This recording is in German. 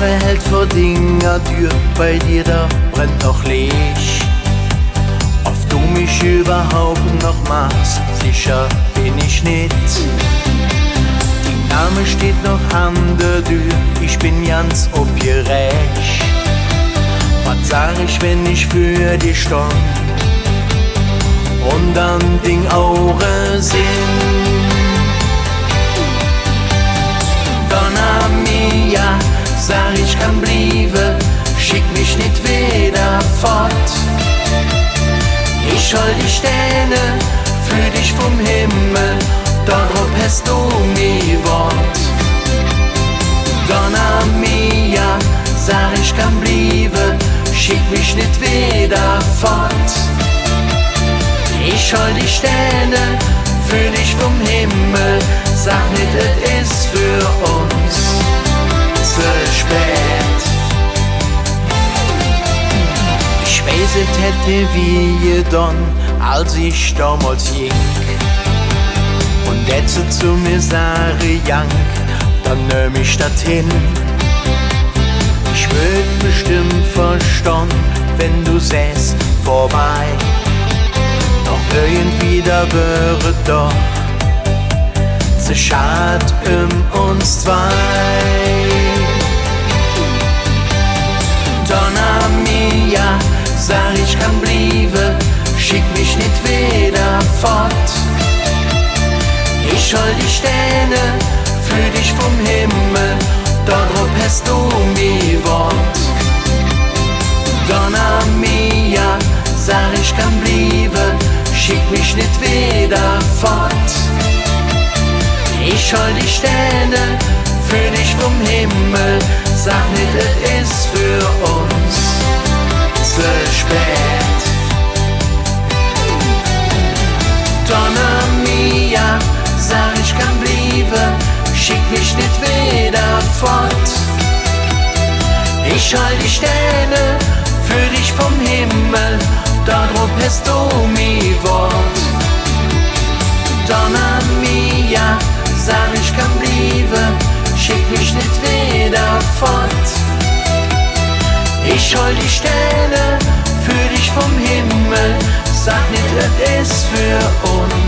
verhält vor Dinger Tür, bei dir da brennt noch Licht. Ob du mich überhaupt noch magst, sicher bin ich nicht. Dein Name steht noch an der Tür, ich bin ganz obgerecht. Was sag ich, wenn ich für dich stand und an den Augen sinn? Donna mia, sag ich kann blieben, schick mich nicht wieder fort. Ich hol die Sterne für dich vom Himmel, darauf hast du nie Wort. Donna mia, sag ich kann blieben, schick mich nicht wieder fort. Ich hol die Sterne für dich vom Himmel, sag nicht, es ist für uns zu spät. Ich weiß, es hätte wie getan, als ich damals ging. Und jetzt zu mir sage Jank, dann nimm ich das hin. Ich würd bestimmt verstanden, wenn du säst vorbei. Doch irgendwie da wäre doch zu schad uns zwei. Donna mia, sag ich kann blieben, schick mich nicht wieder fort. Ich hol die Sterne für dich vom Himmel, darauf hast du nie Wort. Donna mia, sag ich kann blieben, schick mich nicht wieder fort. Ich hol die Sterne für dich vom Himmel, sag nicht, es ist für uns zu spät. Donna mia, sag ich kann blieben, schick mich nicht wieder fort. Ich hol die Sterne für dich vom Himmel, darauf hast du nie Wort. Donna mia, sag ich kann blieben, schick mich nicht wieder fort. Ich hol die Sterne für dich vom Himmel, sag nicht, es ist für uns